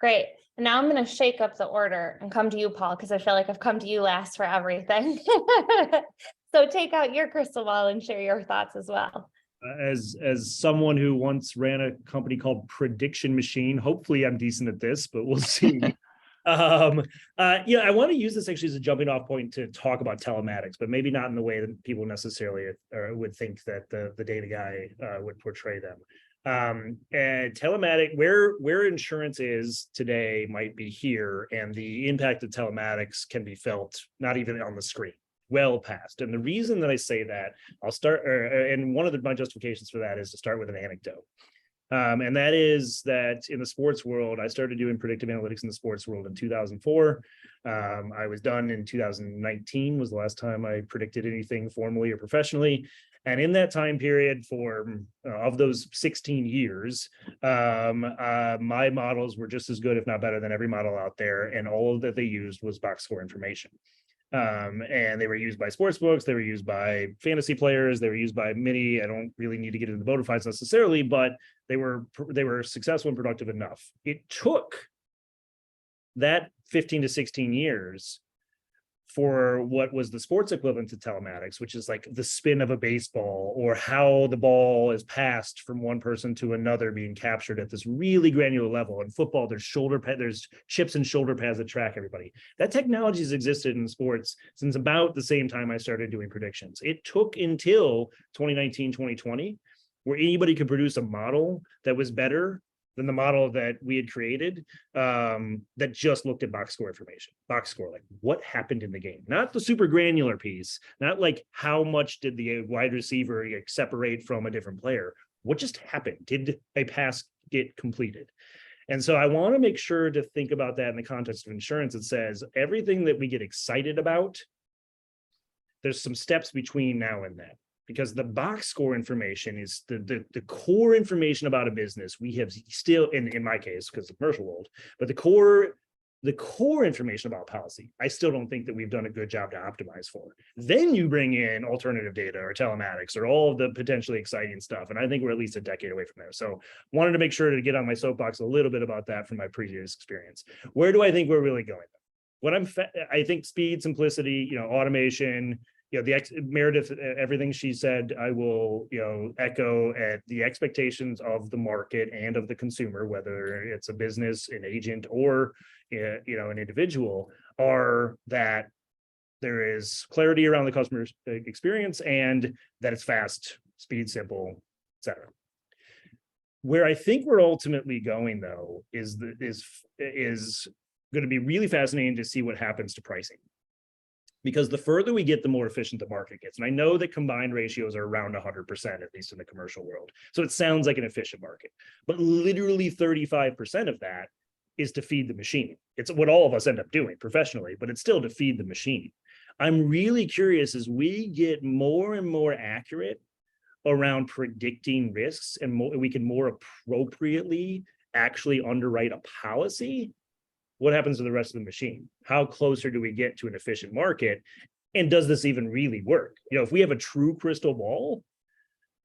Great. And now I'm going to shake up the order and come to you, Paul, because I feel like I've come to you last for everything. So take out your crystal ball and share your thoughts as well. As someone who once ran a company called Prediction Machine, hopefully I'm decent at this, but we'll see. I want to use this actually as a jumping off point to talk about telematics, but maybe not in the way that people necessarily would think that the data guy would portray them. And telematic, where insurance is today might be here, and the impact of telematics can be felt not even on the screen, well past. And the reason that I say that, I'll start, and one of my justifications for that is to start with an anecdote. And that is that in the sports world, I started doing predictive analytics in the sports world in 2004. I was done in 2019 was the last time I predicted anything formally or professionally. And in that time period of those 16 years, my models were just as good, if not better, than every model out there. And all that they used was box score information. And they were used by sports books, they were used by fantasy players, they were used by many. I don't really need to get into the bona fides necessarily, but they were successful and productive enough. It took that 15 to 16 years for what was the sports equivalent to telematics, which is like the spin of a baseball, or how the ball is passed from one person to another being captured at this really granular level. In football, there's chips and shoulder pads that track everybody. That technology has existed in sports since about the same time I started doing predictions. It took until 2019, 2020, where anybody could produce a model that was better than the model that we had created, that just looked at box score information. Box score, like what happened in the game, not the super granular piece, not like how much did the wide receiver separate from a different player. What just happened? Did a pass get completed? And so I want to make sure to think about that in the context of insurance. It says everything that we get excited about, there's some steps between now and then. Because the box score information is the core information about a business. We have still, in my case, because the commercial world, but the core information about policy, I still don't think that we've done a good job to optimize for. Then you bring in alternative data or telematics or all of the potentially exciting stuff. And I think we're at least a decade away from there. So wanted to make sure to get on my soapbox a little bit about that from my previous experience. Where do I think we're really going? I think speed, simplicity, automation, Meredith, everything she said, I will, echo at the expectations of the market and of the consumer, whether it's a business, an agent, or, an individual, are that there is clarity around the customer's experience and that it's fast, speed, simple, etc. Where I think we're ultimately going, though, is going to be really fascinating to see what happens to pricing. because the further we get, the more efficient the market gets. And I know that combined ratios are around 100%, at least in the commercial world. So it sounds like an efficient market, but literally 35% of that is to feed the machine. It's what all of us end up doing professionally, but it's still to feed the machine. I'm really curious as we get more and more accurate around predicting risks and we can more appropriately actually underwrite a policy. What happens to the rest of the machine? How closer do we get to an efficient market? And does this even really work? If we have a true crystal ball,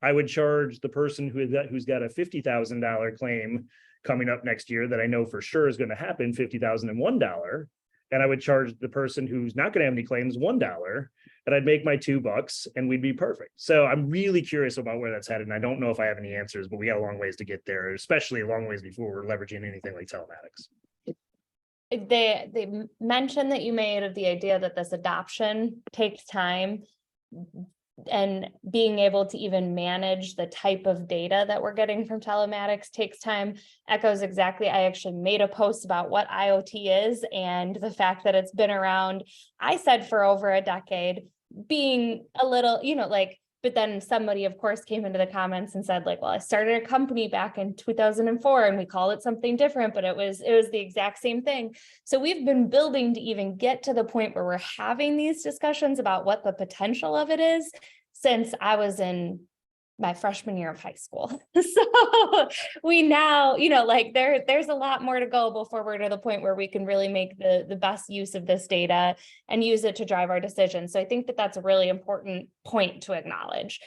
I would charge the person who's got a $50,000 claim coming up next year that I know for sure is going to happen, $50,001. And I would charge the person who's not going to have any claims $1, and I'd make my $2 and we'd be perfect. So I'm really curious about where that's headed. And I don't know if I have any answers, but we got a long ways to get there, especially a long ways before we're leveraging anything like telematics. They mentioned that you made of the idea that this adoption takes time, and being able to even manage the type of data that we're getting from telematics takes time. Echoes exactly. I actually made a post about what IoT is and the fact that it's been around, I said, for over a decade, being a little, but then somebody, of course, came into the comments and said, well, I started a company back in 2004 and we called it something different, but it was the exact same thing. So we've been building to even get to the point where we're having these discussions about what the potential of it is since I was in my freshman year of high school. So we now, there's a lot more to go before we're to the point where we can really make the best use of this data and use it to drive our decisions. So I think that that's a really important point to acknowledge.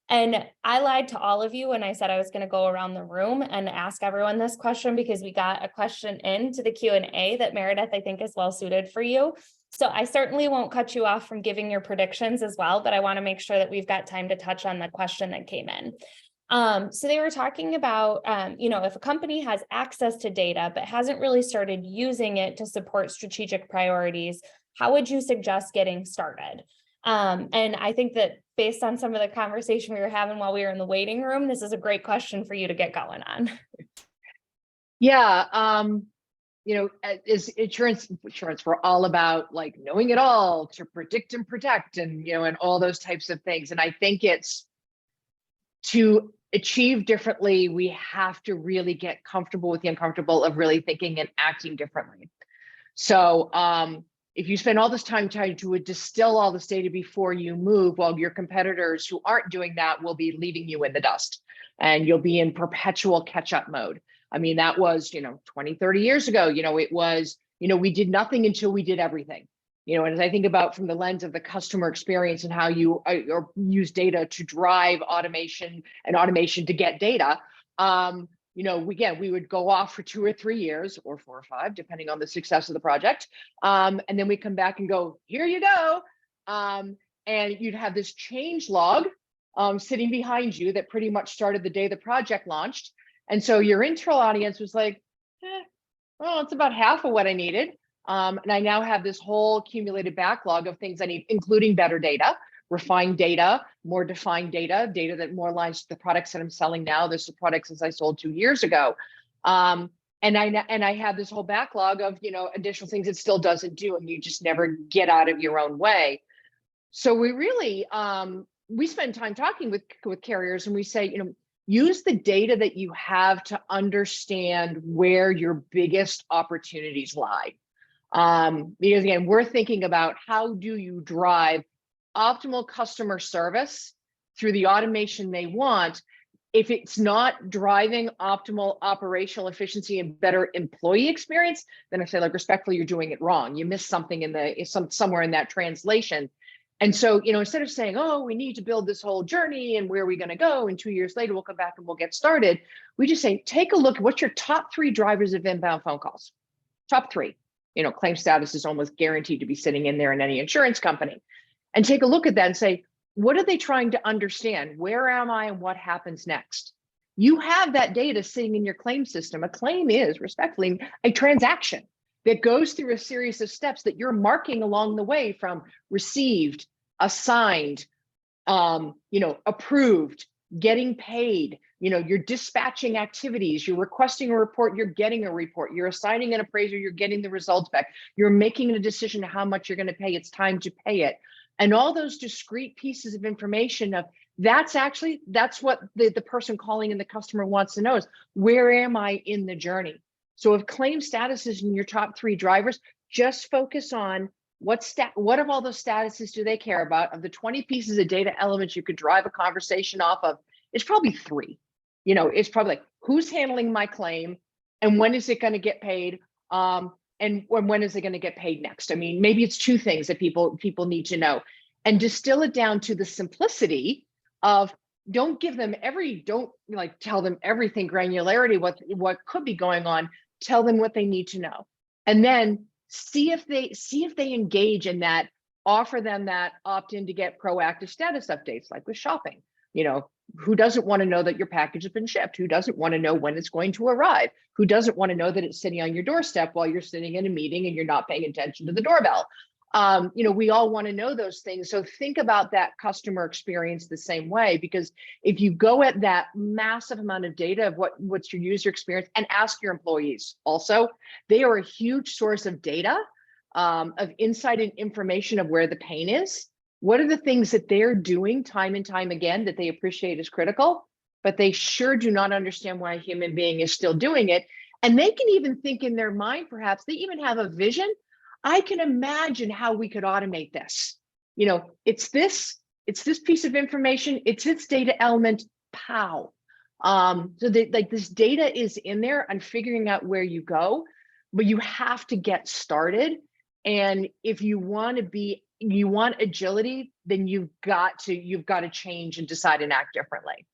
And I lied to all of you when I said I was going to go around the room and ask everyone this question, because we got a question into the Q&A that Meredith, I think, is well suited for you. So I certainly won't cut you off from giving your predictions as well, but I want to make sure that we've got time to touch on the question that came in. So they were talking about, if a company has access to data, but hasn't really started using it to support strategic priorities, how would you suggest getting started? And I think that based on some of the conversation we were having while we were in the waiting room, this is a great question for you to get going on. Yeah. Is insurance, we're all about knowing it all to predict and protect and, and all those types of things. And I think it's to achieve differently, we have to really get comfortable with the uncomfortable of really thinking and acting differently. So if you spend all this time trying to distill all this data before you move, well, your competitors who aren't doing that will be leaving you in the dust and you'll be in perpetual catch-up mode. I mean, that was, 20, 30 years ago, it was, we did nothing until we did everything, and as I think about from the lens of the customer experience and how you use data to drive automation and automation to get data, we would go off for 2 or 3 years or 4 or 5, depending on the success of the project. And then we come back and go, here you go. And you'd have this change log sitting behind you that pretty much started the day the project launched. And so your internal audience was like, well, it's about half of what I needed. And I now have this whole accumulated backlog of things I need, including better data, refined data, more defined data that more aligns to the products that I'm selling now. There's the products as I sold 2 years ago. And I have this whole backlog of, additional things it still doesn't do, and you just never get out of your own way. So we really, we spend time talking with carriers, and we say, use the data that you have to understand where your biggest opportunities lie. Because again, we're thinking about how do you drive optimal customer service through the automation they want. If it's not driving optimal operational efficiency and better employee experience, then I say, respectfully, you're doing it wrong. You missed something in somewhere in that translation. And so, instead of saying, oh, we need to build this whole journey and where are we going to go? And 2 years later, we'll come back and we'll get started. We just say, take a look at what's your top 3 drivers of inbound phone calls. Top 3. Claim status is almost guaranteed to be sitting in there in any insurance company. And take a look at that and say, what are they trying to understand? Where am I and what happens next? You have that data sitting in your claim system. A claim is, respectfully, a transaction that goes through a series of steps that you're marking along the way, from received, assigned, approved, getting paid, You're dispatching activities, you're requesting a report, you're getting a report, you're assigning an appraiser, you're getting the results back, you're making a decision how much you're going to pay, it's time to pay it. And all those discrete pieces of information of that's what the person calling in the customer wants to know is, where am I in the journey? So if claim status is in your top 3 drivers, just focus on what of all those statuses do they care about. Of the 20 pieces of data elements you could drive a conversation off of, it's probably 3. It's probably like, who's handling my claim and when is it going to get paid? And when is it going to get paid next? I mean, maybe it's 2 things that people need to know, and distill it down to the simplicity of don't tell them everything granularity, what could be going on, tell them what they need to know. And then see if they engage in that, offer them that opt-in to get proactive status updates, like with shopping. Who doesn't want to know that your package has been shipped? Who doesn't want to know when it's going to arrive? Who doesn't want to know that it's sitting on your doorstep while you're sitting in a meeting and you're not paying attention to the doorbell? We all want to know those things. So think about that customer experience the same way, because if you go at that massive amount of data of what's your user experience, and ask your employees also, they are a huge source of data, of insight and information of where the pain is. What are the things that they're doing time and time again that they appreciate as critical, but they sure do not understand why a human being is still doing it? And they can even think in their mind, perhaps they even have a vision. I can imagine how we could automate this. It's this piece of information, it's its data element, pow. So this data is in there and figuring out where you go, but you have to get started. And if you want agility, then you've got to change and decide and act differently.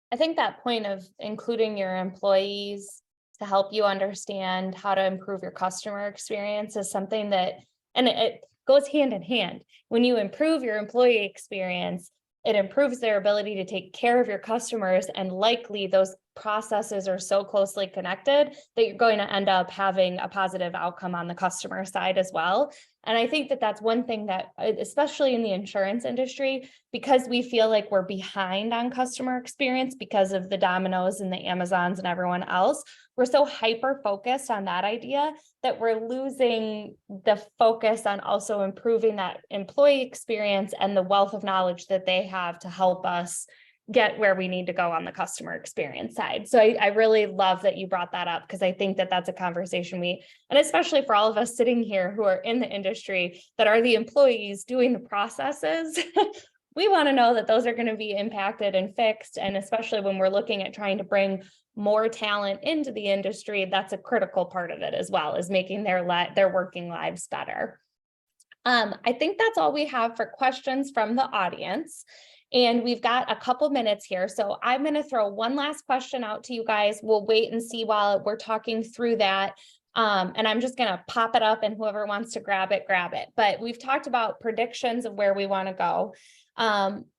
I think that point of including your employees to help you understand how to improve your customer experience is something that, and it goes hand in hand. When you improve your employee experience, it improves their ability to take care of your customers, and likely those processes are so closely connected that you're going to end up having a positive outcome on the customer side as well. And I think that that's one thing that, especially in the insurance industry, because we feel like we're behind on customer experience because of the Domino's and the Amazons and everyone else, we're so hyper focused on that idea that we're losing the focus on also improving that employee experience and the wealth of knowledge that they have to help us get where we need to go on the customer experience side. So I really love that you brought that up, because I think that that's a conversation and especially for all of us sitting here who are in the industry that are the employees doing the processes, we want to know that those are going to be impacted and fixed. And especially when we're looking at trying to bring more talent into the industry, that's a critical part of it as well, is making their working lives better. I think that's all we have for questions from the audience. And we've got a couple minutes here. So I'm going to throw one last question out to you guys. We'll wait and see while we're talking through that. And I'm just going to pop it up, and whoever wants to grab it, grab it. But we've talked about predictions of where we want to go.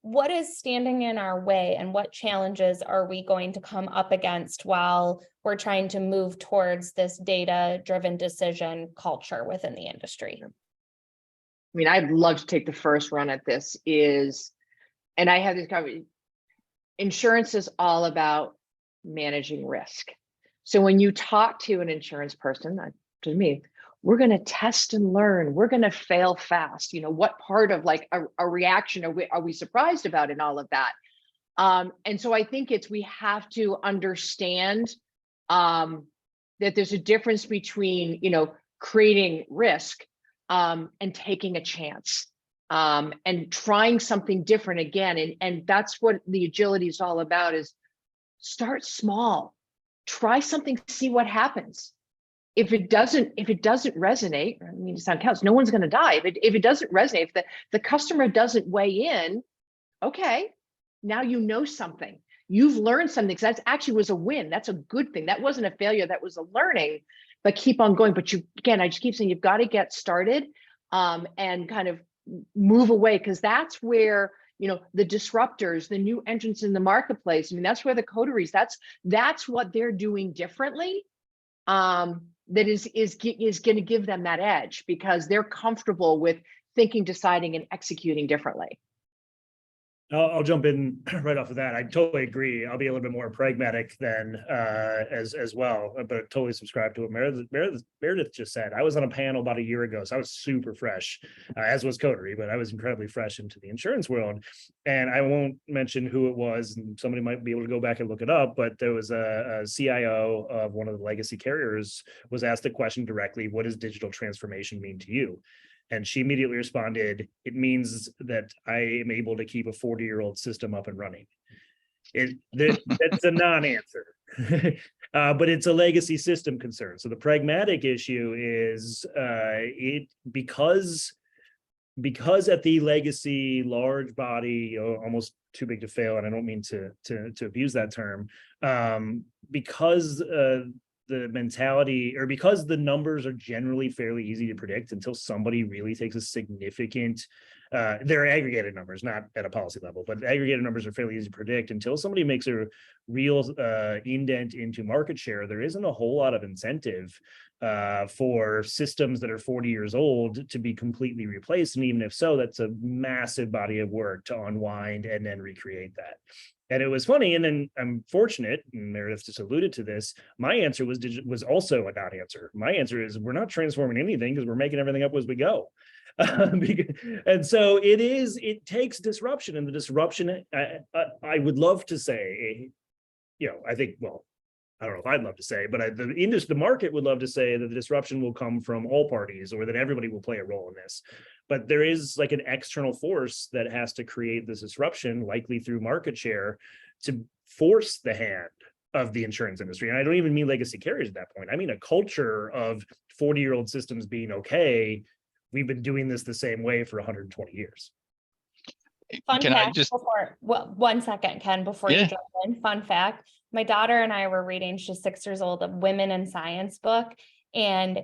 What is standing in our way, and what challenges are we going to come up against while we're trying to move towards this data-driven decision culture within the industry? I mean, I'd love to take the first run at this. And I have this conversation. Insurance is all about managing risk. So when you talk to an insurance person, to me, we're going to test and learn. We're going to fail fast. What part of like a reaction are we surprised about in all of that? And so I think we have to understand that there's a difference between, creating risk and taking a chance. And trying something different again. And that's what the agility is all about, is start small, try something, see what happens. If it doesn't resonate, I mean, it sound counts, no one's going to die. If it doesn't resonate, if the customer doesn't weigh in, okay, now you know something. You've learned something. So that actually was a win. That's a good thing. That wasn't a failure. That was a learning, but keep on going. But I just keep saying, you've got to get started and kind of move away, because that's where the disruptors, the new entrants in the marketplace, I mean, that's where the coteries, that's what they're doing differently, that is going to give them that edge, because they're comfortable with thinking, deciding, and executing differently. I'll jump in right off of that. I totally agree. I'll be a little bit more pragmatic than as well, but totally subscribe to what Meredith just said. I was on a panel about a year ago, so I was super fresh, as was Coterie, but I was incredibly fresh into the insurance world. And I won't mention who it was, and somebody might be able to go back and look it up, but there was a CIO of one of the legacy carriers was asked a question directly: what does digital transformation mean to you? And she immediately responded, it means that I am able to keep a 40-year-old system up and running. That's a non-answer, but it's a legacy system concern. So the pragmatic issue is because at the legacy large body, almost too big to fail, and I don't mean to abuse that term, because the mentality, or because the numbers are generally fairly easy to predict until somebody really takes a significant, they're aggregated numbers, not at a policy level, but aggregated numbers are fairly easy to predict. Until somebody makes a real indent into market share, there isn't a whole lot of incentive for systems that are 40 years old to be completely replaced. And even if so, that's a massive body of work to unwind and then recreate that. And it was funny, and then I'm fortunate, and Meredith just alluded to this, my answer was also a non-answer. My answer is we're not transforming anything because we're making everything up as we go. And so it takes disruption, and the disruption, I would love to say, I think, well, I don't know if I'd love to say, but the market would love to say that the disruption will come from all parties, or that everybody will play a role in this. But there is like an external force that has to create this disruption, likely through market share, to force the hand of the insurance industry. And I don't even mean legacy carriers at that point. I mean a culture of 40-year-old systems being okay. We've been doing this the same way for 120 years. Fun Can fact I just before, well, 1 second, Ken, before you jump in. Fun fact: my daughter and I were reading, she's 6 years old, a Women in Science book, and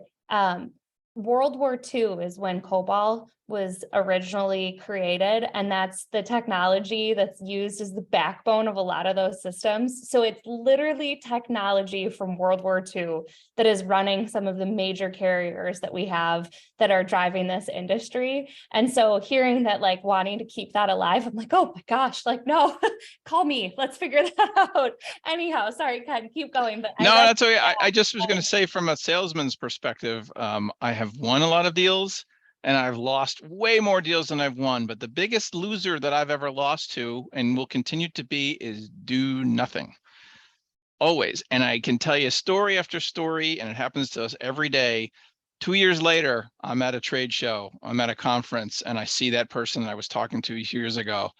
World War II is when COBOL was originally created, and that's the technology that's used as the backbone of a lot of those systems. So it's literally technology from World War II that is running some of the major carriers that we have that are driving this industry. And so hearing that, like, wanting to keep that alive, I'm like, oh my gosh, like, no, call me, let's figure that out. Anyhow, sorry, Ken, keep going. But no, that's okay. I just was going to say, from a salesman's perspective, I have won a lot of deals, and I've lost way more deals than I've won. But the biggest loser that I've ever lost to, and will continue to be, is do nothing. Always. And I can tell you story after story, and it happens to us every day. 2 years later, I'm at a trade show, I'm at a conference, and I see that person that I was talking to years ago.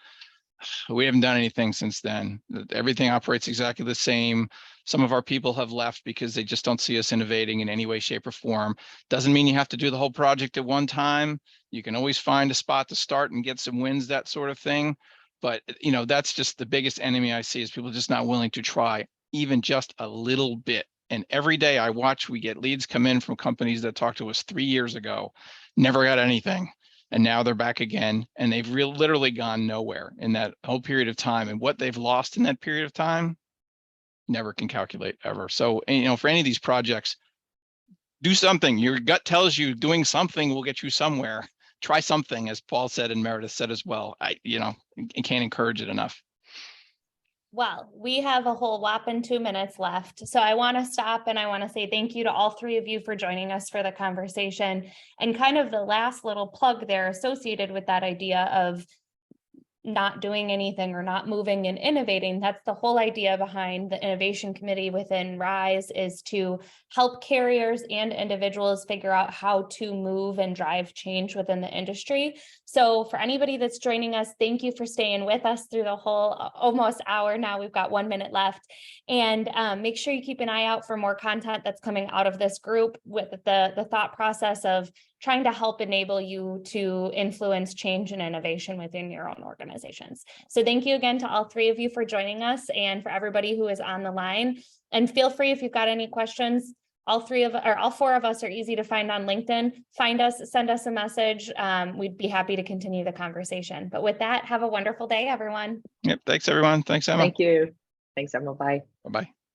We haven't done anything since then. Everything operates exactly the same. Some of our people have left because they just don't see us innovating in any way, shape, or form. Doesn't mean you have to do the whole project at one time. You can always find a spot to start and get some wins, that sort of thing. But that's just the biggest enemy I see, is people just not willing to try even just a little bit. And every day I watch, we get leads come in from companies that talked to us 3 years ago, never got anything. And now they're back again, and they've literally gone nowhere in that whole period of time. And what they've lost in that period of time, never can calculate ever. So, for any of these projects, do something. Your gut tells you doing something will get you somewhere. Try something, as Paul said and Meredith said as well. I can't encourage it enough. Well, we have a whole whopping 2 minutes left. So I want to stop, and I want to say thank you to all three of you for joining us for the conversation. And kind of the last little plug there associated with that idea of not doing anything or not moving and innovating. That's the whole idea behind the innovation committee within RISE, is to help carriers and individuals figure out how to move and drive change within the industry. So for anybody that's joining us, thank you for staying with us through the whole almost hour. Now we've got 1 minute left, and make sure you keep an eye out for more content that's coming out of this group, with the thought process of trying to help enable you to influence change and innovation within your own organizations. So thank you again to all three of you for joining us, and for everybody who is on the line. And feel free, if you've got any questions, all four of us are easy to find on LinkedIn. Find us, send us a message. We'd be happy to continue the conversation. But with that, have a wonderful day, everyone. Yep. Thanks, everyone. Thanks, Emma. Thank you. Thanks, Emma. Bye. Bye-bye.